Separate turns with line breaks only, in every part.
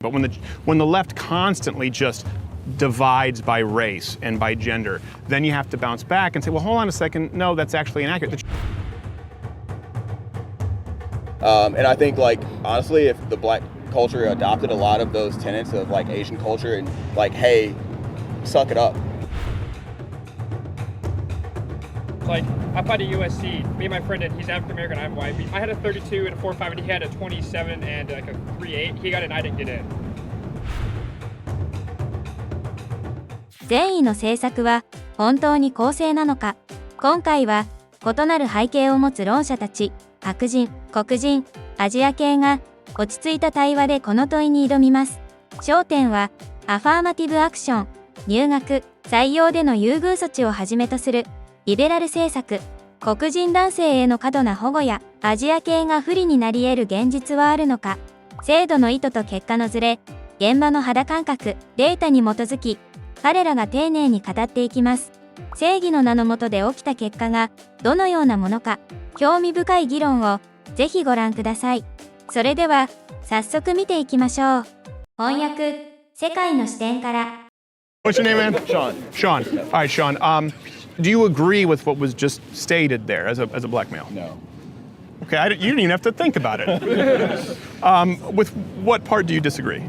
But when the left constantly just divides by race and by gender, then you have to bounce back and say, well, hold on a second, no, that's actually inaccurate.
And I think, like, honestly, if the black culture adopted a lot of those tenets of, like, Asian culture and, like, hey, suck it up.
Like, I applied to USC. Me and my friend did. He's African American, I'm white. I had a 32 and a 4.5, and he had a 27 and like a 3.8. He got it, and I didn't get in.
善意の政策は本当に公正なのか。今回は異なる背景を持つ論者たち、白人、黒人、アジア系が落ち着いた対話でこの問いに挑みます。焦点はアファーマティブアクション、入学、採用での優遇措置をはじめとするリベラル政策、黒人男性への過度な保護やアジア系が不利になり得る現実はあるのか。制度の意図と結果のズレ、現場の肌感覚、データに基づき、彼らが丁寧に語っていきます。正義の名の下で起きた結果がどのようなものか、興味深い議論をぜひご覧ください。それでは早速見ていきましょう。翻訳、世界の視点から。
What's your name, man?
Sean.
Sean. All right, Sean. Do you agree with what was just stated there as a black male?
No.
Okay, you didn't even have to think about it. With what part do you disagree?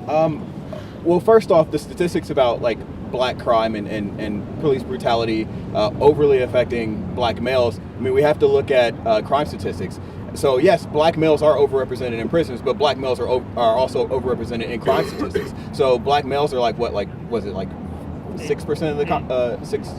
Well, first off, the statistics about, like, black crime and police brutality overly affecting black males, I mean, we have to look at crime statistics. So yes, black males are overrepresented in prisons, but black males are also overrepresented in crime statistics. So black males are like, what, like, was it like 6% of the 6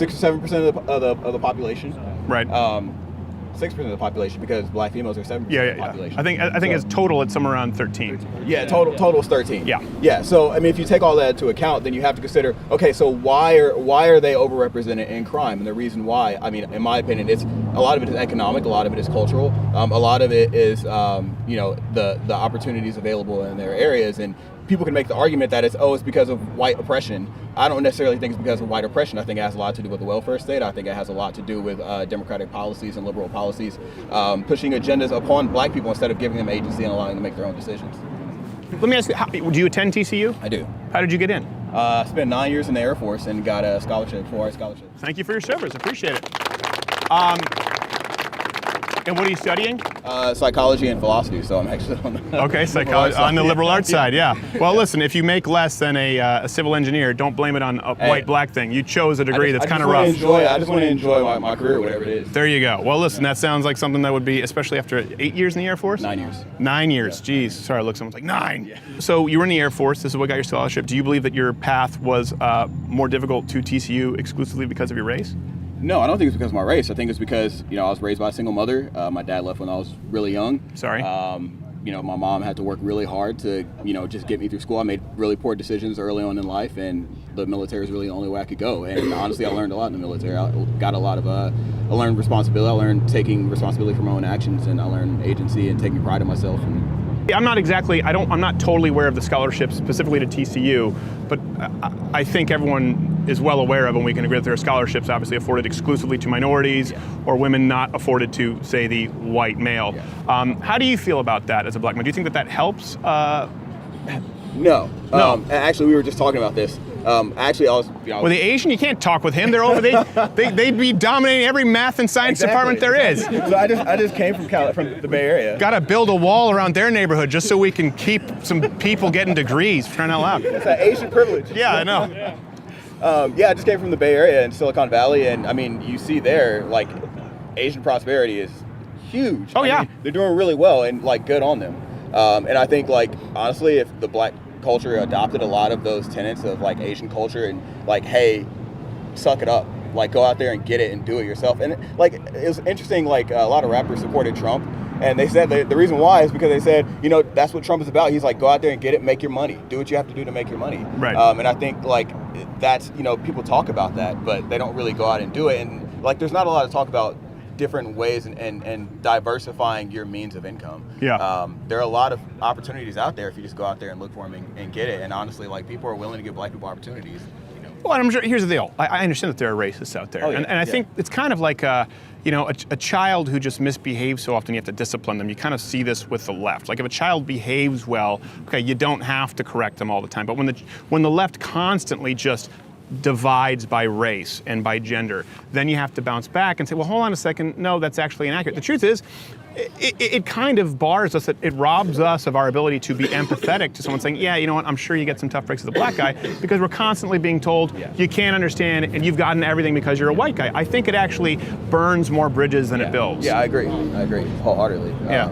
or 7% of the population?
Right.
6% of the population, because black females are 7% of the population.
I think it's total it's somewhere around 13.
Yeah, total is 13.
Yeah.
Yeah. So I mean, if you take all that into account, then you have to consider, okay, so why are they overrepresented in crime? And the reason why, I mean, in my opinion, it's a lot of it is economic, a lot of it is cultural, a lot of it is the opportunities available in their areas. And people can make the argument that it's because of white oppression. I don't necessarily think it's because of white oppression. I think it has a lot to do with the welfare state. I think it has a lot to do with democratic policies and liberal policies, pushing agendas upon black people instead of giving them agency and allowing them to make their own decisions.
Let me ask you, do you attend TCU?
I do.
How did you get in?
I spent 9 years in the Air Force and got a scholarship, full-ride scholarship.
Thank you for your service. Appreciate it. And what are you studying?
Psychology and philosophy, so I'm actually on the
Okay, psychology on the liberal arts side, yeah. Well, listen, if you make less than a civil engineer, don't blame it on a white-black thing. You chose a degree that's kind of rough.
I just want to enjoy my career, whatever it is.
There you go. Well, listen, that sounds like something that would be, especially after 8 years in the Air Force?
9 years.
9 years,
Yeah.
geez. Sorry, look, someone's like, 9. Yeah. So you were in the Air Force, this is what got your scholarship. Do you believe that your path was more difficult to TCU exclusively because of your race?
No, I don't think it's because of my race. I think it's because, I was raised by a single mother. My dad left when I was really young.
Sorry.
My mom had to work really hard to, just get me through school. I made really poor decisions early on in life, and the military is really the only way I could go. And honestly, I learned a lot in the military. I got a lot of, I learned responsibility. I learned taking responsibility for my own actions, and I learned agency and taking pride in myself.
I'm not totally aware of the scholarship specifically to TCU, but I think everyone is well aware of, and we can agree that there are scholarships obviously afforded exclusively to minorities or women not afforded to, say, the white male.
Yeah.
How do you feel about that as a black man? Do you think that helps?
No.
No.
Actually, we were just talking about this. Actually, I was.
Well, the Asian, you can't talk with him. They're over. They'd be dominating every math and science department there is.
So I just came from the Bay Area.
Got to build a wall around their neighborhood just so we can keep some people getting degrees. For crying out loud.
It's an Asian privilege.
Yeah, I know.
I just came from the Bay Area in Silicon Valley, and I mean, you see there, like, Asian prosperity is huge.
Oh, yeah.
They're doing really well, and, like, good on them. And I think, like, honestly, if the black culture adopted a lot of those tenets of, like, Asian culture and, like, hey, suck it up, like, go out there and get it and do it yourself. And, like, it was interesting, like, a lot of rappers supported Trump, and they said the reason why is because they said, that's what Trump is about. He's like, go out there and get it, make your money, do what you have to do to make your money.
Right.
And I think, like, that's, people talk about that, but they don't really go out and do it. And, like, there's not a lot of talk about different ways and diversifying your means of income.
Yeah.
There are a lot of opportunities out there if you just go out there and look for them and get it. And honestly, like, people are willing to give black people opportunities.
Well, I'm sure, here's the deal. I understand that there are racists out there.
Oh, yeah,
and I think it's kind of like, a child who just misbehaves so often, you have to discipline them. You kind of see this with the left. Like if a child behaves well, okay, you don't have to correct them all the time. But when the left constantly just divides by race and by gender, then you have to bounce back and say, well, hold on a second, no, that's actually inaccurate. The truth is, it kind of bars us, it robs us of our ability to be empathetic to someone saying, yeah, you know what, I'm sure you get some tough breaks as a black guy, because we're constantly being told you can't understand and you've gotten everything because you're a white guy. I think it actually burns more bridges than it builds.
Yeah, I agree wholeheartedly.
Yeah.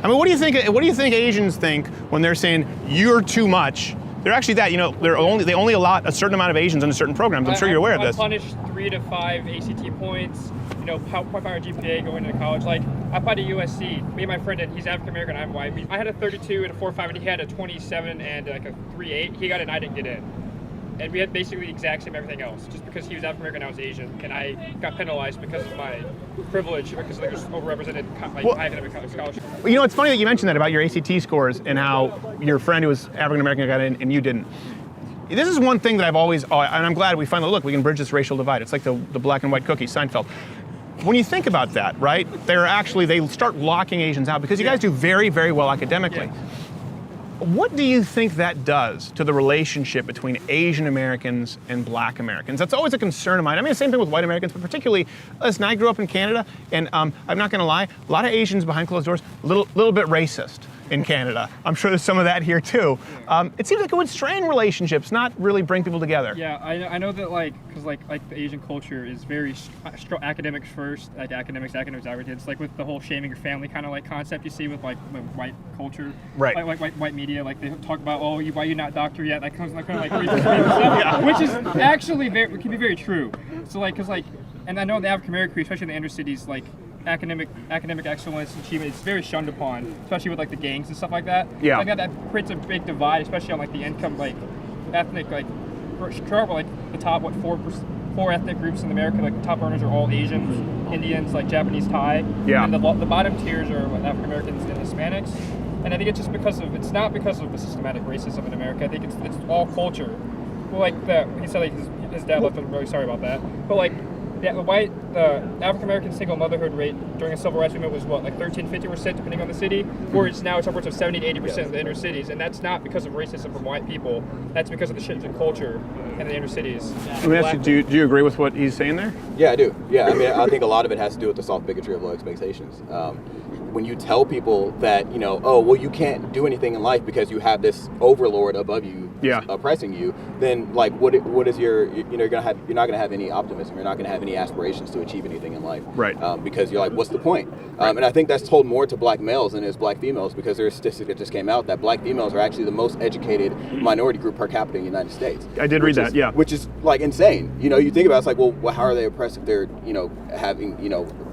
I mean, what do you think Asians think when they're saying you're too much? They're actually that, they only allot a certain amount of Asians into certain programs. I'm sure you're aware of this.
I punished 3 to 5 ACT points, 0.5 GPA going into college. Like, I applied to USC. Me and my friend, he's African American, I'm white. I had a 32 and a 4.5, and he had a 27 and like a 3.8. He got it, and I didn't get in. And we had basically the exact same everything else, just because he was African American, I was Asian, and I got penalized because of my privilege, because I was overrepresented academic scholarship.
It's funny that you mentioned that about your ACT scores and how your friend who was African American got in and you didn't. This is one thing that I've always, and I'm glad we finally we can bridge this racial divide. It's like the black and white cookie, Seinfeld. When you think about that, right, they start locking Asians out because you guys do very, very well academically. Yeah. What do you think that does to the relationship between Asian Americans and Black Americans? That's always a concern of mine. I mean, the same thing with white Americans, but particularly, listen, I grew up in Canada, and I'm not going to lie, a lot of Asians behind closed doors, little bit racist in Canada. I'm sure there's some of that here too. It seems like it would strain relationships, not really bring people together.
Yeah, I know that because the Asian culture is very academics first, like academics, it's like with the whole shaming your family kind of concept you see with white culture,
right?
White media, they talk about, why you not doctor yet? That comes kind of racist stuff, which is actually can be very true. So and I know the African American, especially in the inner cities, academic excellence and achievement is very shunned upon, especially with the gangs and stuff like that.
Yeah.
That creates a big divide, especially on the income, ethnic, the top 4 ethnic groups in America. The top earners are all Asians, Indians, Japanese, Thai.
Yeah.
And the bottom tiers are African Americans and Hispanics. And I think it's just it's not because of the systematic racism in America. I think it's all culture. Well, he said his dad left. I'm really sorry about that. But the African American single motherhood rate during the civil rights movement was 13-50%, depending on the city, whereas now it's upwards of 70 to 80% in the inner cities, and that's not because of racism from white people. That's because of the shift in culture in the inner cities.
Let me ask you, do you agree with what he's saying there?
Yeah, I do. Yeah, I mean, I think a lot of it has to do with the soft bigotry of low expectations. When you tell people that, you can't do anything in life because you have this overlord above you oppressing you, then what is your, you're not gonna have any optimism. You're not gonna have any aspirations to achieve anything in life.
Right.
Because you're what's the point? And I think that's told more to black males than it is black females, because there's a statistic that just came out that black females are actually the most educated minority group per capita in the United States.
I did read that, yeah.
Which is insane. You think about it, how are they oppressed if they're, having,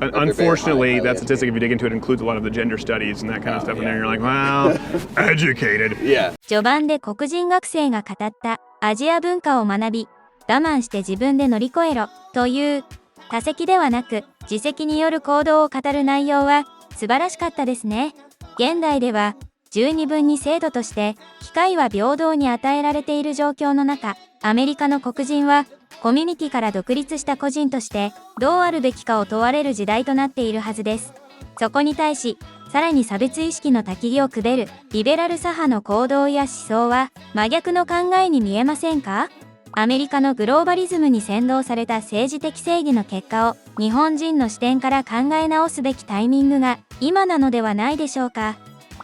Unfortunately, that statistic, if you dig into it, includes a lot of the gender studies and that kind of stuff in there. You're like, well, educated.
Yeah.
序盤で黒人学生が語ったアジア文化を学び、我慢して自分で乗り越えろという他責ではなく自責による行動を語る内容は素晴らしかったですね。現代では十二分に制度として機会は平等に与えられている状況の中、アメリカの黒人はコミュニティから独立した個人としてどうあるべきかを問われる時代となっているはずです。そこに対し、さらに差別意識の焚き火をくべるリベラル左派の行動や思想は真逆の考えに見えませんか？アメリカのグローバリズムに扇動された政治的正義の結果を日本人の視点から考え直すべきタイミングが今なのではないでしょうか。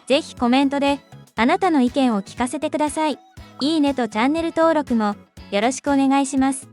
ぜひコメントであなたの意見を聞かせてください。いいねとチャンネル登録もよろしくお願いします。